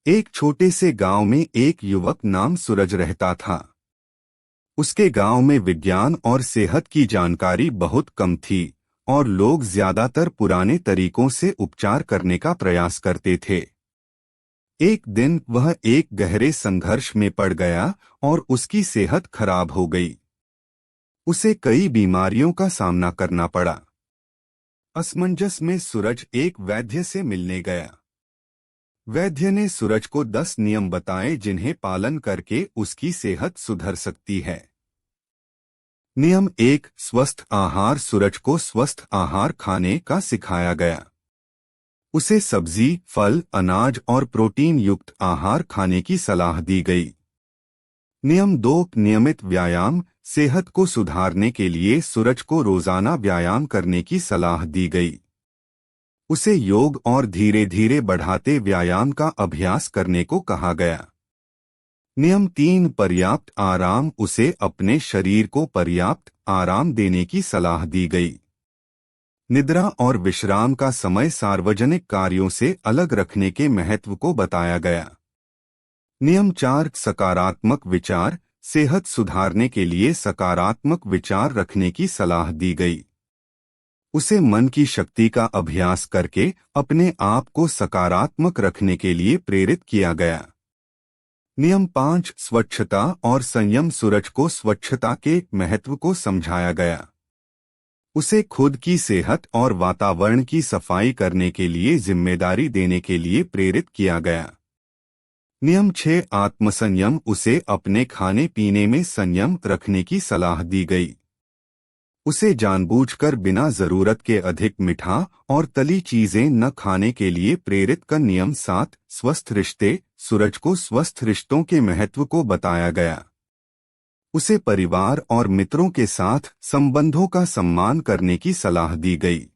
एक छोटे से गांव में एक युवक नाम सूरज रहता था। उसके गांव में विज्ञान और सेहत की जानकारी बहुत कम थी और लोग ज्यादातर पुराने तरीकों से उपचार करने का प्रयास करते थे। एक दिन वह एक गहरे संघर्ष में पड़ गया और उसकी सेहत खराब हो गई। उसे कई बीमारियों का सामना करना पड़ा। असमंजस में सूरज एक वैद्य से मिलने गया। वैद्य ने सूरज को 10 नियम बताए जिन्हें पालन करके उसकी सेहत सुधर सकती है। नियम 1, स्वस्थ आहार। सूरज को स्वस्थ आहार खाने का सिखाया गया। उसे सब्जी, फल, अनाज और प्रोटीन युक्त आहार खाने की सलाह दी गई। नियम 2, नियमित व्यायाम। सेहत को सुधारने के लिए सूरज को रोजाना व्यायाम करने की सलाह दी गई। उसे योग और धीरे धीरे बढ़ाते व्यायाम का अभ्यास करने को कहा गया। नियम 3, पर्याप्त आराम। उसे अपने शरीर को पर्याप्त आराम देने की सलाह दी गई। निद्रा और विश्राम का समय सार्वजनिक कार्यों से अलग रखने के महत्व को बताया गया। नियम 4, सकारात्मक विचार। सेहत सुधारने के लिए सकारात्मक विचार रखने की सलाह दी गई। उसे मन की शक्ति का अभ्यास करके अपने आप को सकारात्मक रखने के लिए प्रेरित किया गया। नियम 5, स्वच्छता और संयम। सूरज को स्वच्छता के महत्व को समझाया गया। उसे खुद की सेहत और वातावरण की सफाई करने के लिए जिम्मेदारी देने के लिए प्रेरित किया गया। नियम 6, आत्मसंयम। उसे अपने खाने पीने में संयम रखने की सलाह दी गई। उसे जानबूझकर बिना जरूरत के अधिक मीठा और तली चीजें न खाने के लिए प्रेरित कर। नियम 7, स्वस्थ रिश्ते। सूरज को स्वस्थ रिश्तों के महत्व को बताया गया। उसे परिवार और मित्रों के साथ संबंधों का सम्मान करने की सलाह दी गई।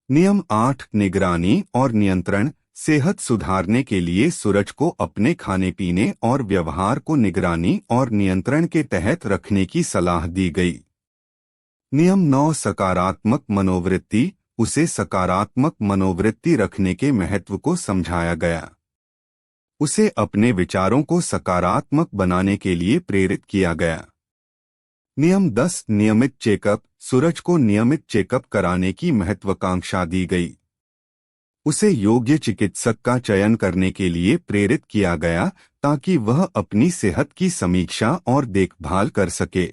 नियम 8, निगरानी और नियंत्रण। सेहत सुधारने के लिए सूरज को अपने खाने पीने और व्यवहार को निगरानी और नियंत्रण के तहत रखने की सलाह दी गई। नियम 9, सकारात्मक मनोवृत्ति। उसे सकारात्मक मनोवृत्ति रखने के महत्व को समझाया गया। उसे अपने विचारों को सकारात्मक बनाने के लिए प्रेरित किया गया। नियम 10, नियमित चेकअप। सूरज को नियमित चेकअप कराने की महत्वाकांक्षा दी गई। उसे योग्य चिकित्सक का चयन करने के लिए प्रेरित किया गया ताकि वह अपनी सेहत की समीक्षा और देखभाल कर सके।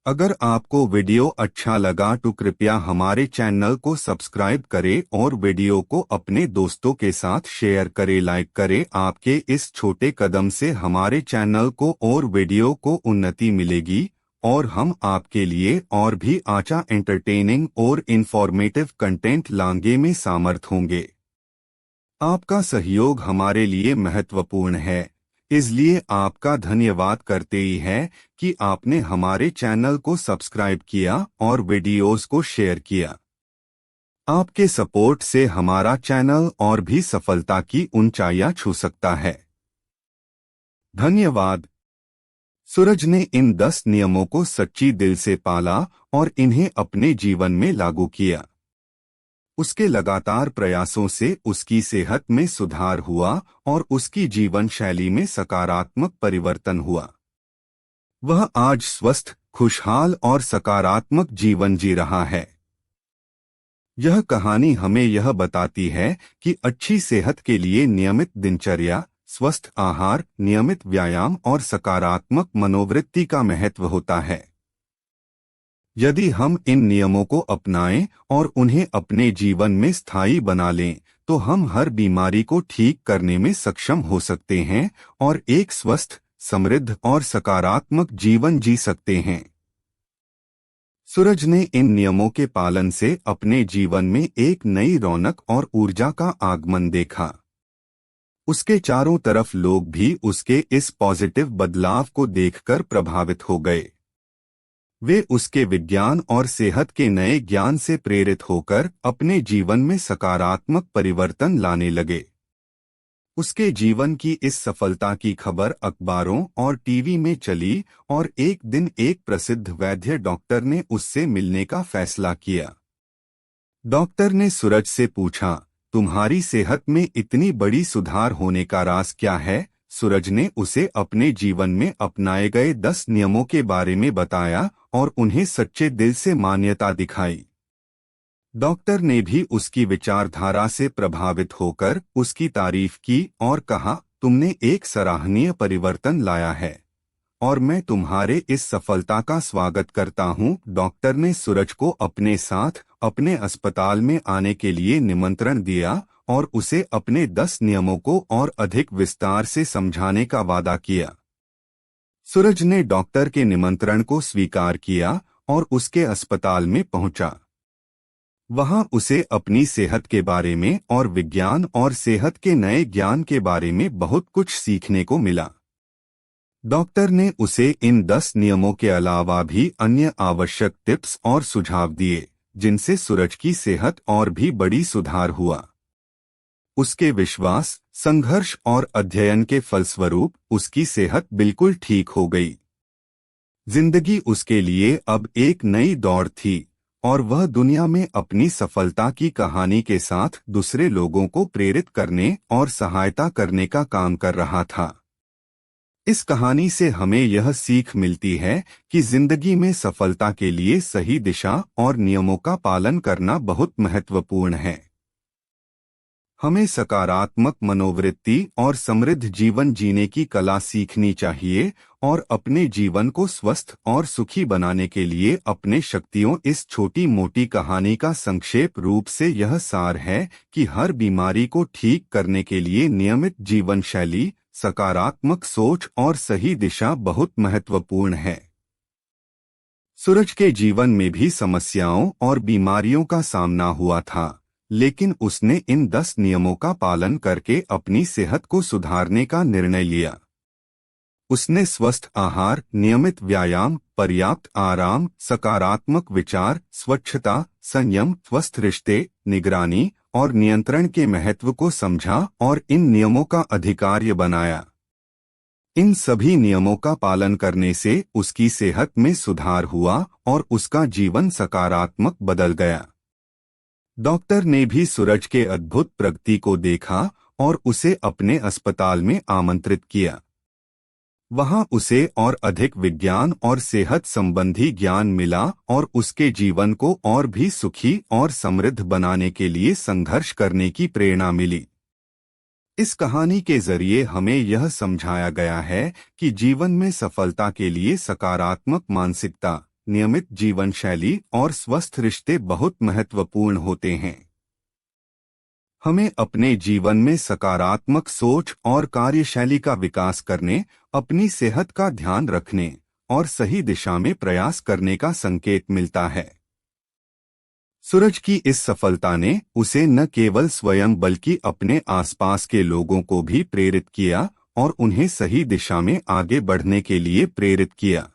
अगर आपको वीडियो अच्छा लगा तो कृपया हमारे चैनल को सब्सक्राइब करें और वीडियो को अपने दोस्तों के साथ शेयर करें, लाइक करें। आपके इस छोटे कदम से हमारे चैनल को और वीडियो को उन्नति मिलेगी और हम आपके लिए और भी अच्छा एंटरटेनिंग और इंफॉर्मेटिव कंटेंट लाने में समर्थ होंगे। आपका सहयोग हमारे लिए महत्वपूर्ण है, इसलिए आपका धन्यवाद करते ही है कि आपने हमारे चैनल को सब्सक्राइब किया और वीडियोस को शेयर किया। आपके सपोर्ट से हमारा चैनल और भी सफलता की ऊंचाइयां छू सकता है। धन्यवाद। सूरज ने इन 10 नियमों को सच्ची दिल से पाला और इन्हें अपने जीवन में लागू किया। उसके लगातार प्रयासों से उसकी सेहत में सुधार हुआ और उसकी जीवन शैली में सकारात्मक परिवर्तन हुआ। वह आज स्वस्थ, खुशहाल और सकारात्मक जीवन जी रहा है। यह कहानी हमें यह बताती है कि अच्छी सेहत के लिए नियमित दिनचर्या, स्वस्थ आहार, नियमित व्यायाम और सकारात्मक मनोवृत्ति का महत्व होता है। यदि हम इन नियमों को अपनाएं और उन्हें अपने जीवन में स्थायी बना लें, तो हम हर बीमारी को ठीक करने में सक्षम हो सकते हैं और एक स्वस्थ, समृद्ध और सकारात्मक जीवन जी सकते हैं। सूरज ने इन नियमों के पालन से अपने जीवन में एक नई रौनक और ऊर्जा का आगमन देखा। उसके चारों तरफ लोग भी उसके इस पॉजिटिव बदलाव को देखकर प्रभावित हो गए। वे उसके विज्ञान और सेहत के नए ज्ञान से प्रेरित होकर अपने जीवन में सकारात्मक परिवर्तन लाने लगे। उसके जीवन की इस सफलता की खबर अखबारों और टीवी में चली और एक दिन एक प्रसिद्ध वैद्य डॉक्टर ने उससे मिलने का फैसला किया। डॉक्टर ने सूरज से पूछा, तुम्हारी सेहत में इतनी बड़ी सुधार होने का राज क्या है? सूरज ने उसे अपने जीवन में अपनाए गए 10 नियमों के बारे में बताया और उन्हें सच्चे दिल से मान्यता दिखाई। डॉक्टर ने भी उसकी विचारधारा से प्रभावित होकर उसकी तारीफ की और कहा, तुमने एक सराहनीय परिवर्तन लाया है और मैं तुम्हारे इस सफलता का स्वागत करता हूँ। डॉक्टर ने सूरज को अपने साथ अपने अस्पताल में आने के लिए निमंत्रण दिया और उसे अपने 10 नियमों को और अधिक विस्तार से समझाने का वादा किया। सूरज ने डॉक्टर के निमंत्रण को स्वीकार किया और उसके अस्पताल में पहुंचा। वहां उसे अपनी सेहत के बारे में और विज्ञान और सेहत के नए ज्ञान के बारे में बहुत कुछ सीखने को मिला। डॉक्टर ने उसे इन 10 नियमों के अलावा भी अन्य आवश्यक टिप्स और सुझाव दिए, जिनसे सूरज की सेहत और भी बड़ी सुधार हुआ। उसके विश्वास, संघर्ष और अध्ययन के फलस्वरूप उसकी सेहत बिल्कुल ठीक हो गई। जिंदगी उसके लिए अब एक नई दौड़ थी और वह दुनिया में अपनी सफलता की कहानी के साथ दूसरे लोगों को प्रेरित करने और सहायता करने का काम कर रहा था। इस कहानी से हमें यह सीख मिलती है कि जिंदगी में सफलता के लिए सही दिशा और नियमों का पालन करना बहुत महत्वपूर्ण है। हमें सकारात्मक मनोवृत्ति और समृद्ध जीवन जीने की कला सीखनी चाहिए और अपने जीवन को स्वस्थ और सुखी बनाने के लिए अपने शक्तियों। इस छोटी मोटी कहानी का संक्षेप रूप से यह सार है कि हर बीमारी को ठीक करने के लिए नियमित जीवन शैली, सकारात्मक सोच और सही दिशा बहुत महत्वपूर्ण है। सूरज के जीवन में भी समस्याओं और बीमारियों का सामना हुआ था, लेकिन उसने इन 10 नियमों का पालन करके अपनी सेहत को सुधारने का निर्णय लिया। उसने स्वस्थ आहार, नियमित व्यायाम, पर्याप्त आराम, सकारात्मक विचार, स्वच्छता, संयम, स्वस्थ रिश्ते, निगरानी और नियंत्रण के महत्व को समझा और इन नियमों का अधिकार्य बनाया। इन सभी नियमों का पालन करने से उसकी सेहत में सुधार हुआ और उसका जीवन सकारात्मक बदल गया। डॉक्टर ने भी सूरज के अद्भुत प्रगति को देखा और उसे अपने अस्पताल में आमंत्रित किया। वहां उसे और अधिक विज्ञान और सेहत संबंधी ज्ञान मिला और उसके जीवन को और भी सुखी और समृद्ध बनाने के लिए संघर्ष करने की प्रेरणा मिली। इस कहानी के जरिए हमें यह समझाया गया है कि जीवन में सफलता के लिए सकारात्मक मानसिकता, नियमित जीवन शैली और स्वस्थ रिश्ते बहुत महत्वपूर्ण होते हैं। हमें अपने जीवन में सकारात्मक सोच और कार्यशैली का विकास करने, अपनी सेहत का ध्यान रखने और सही दिशा में प्रयास करने का संकेत मिलता है। सूरज की इस सफलता ने उसे न केवल स्वयं बल्कि अपने आसपास के लोगों को भी प्रेरित किया और उन्हें सही दिशा में आगे बढ़ने के लिए प्रेरित किया।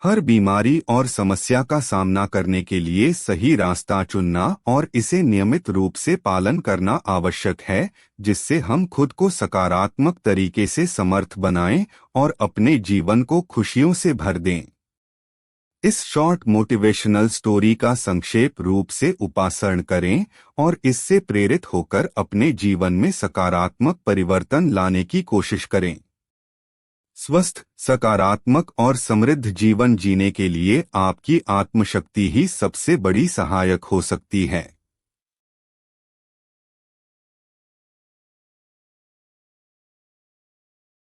हर बीमारी और समस्या का सामना करने के लिए सही रास्ता चुनना और इसे नियमित रूप से पालन करना आवश्यक है, जिससे हम खुद को सकारात्मक तरीके से समर्थ बनाएं और अपने जीवन को खुशियों से भर दें। इस शॉर्ट मोटिवेशनल स्टोरी का संक्षेप रूप से उपासरण करें और इससे प्रेरित होकर अपने जीवन में सकारात्मक परिवर्तन लाने की कोशिश करें। स्वस्थ, सकारात्मक और समृद्ध जीवन जीने के लिए आपकी आत्मशक्ति ही सबसे बड़ी सहायक हो सकती है।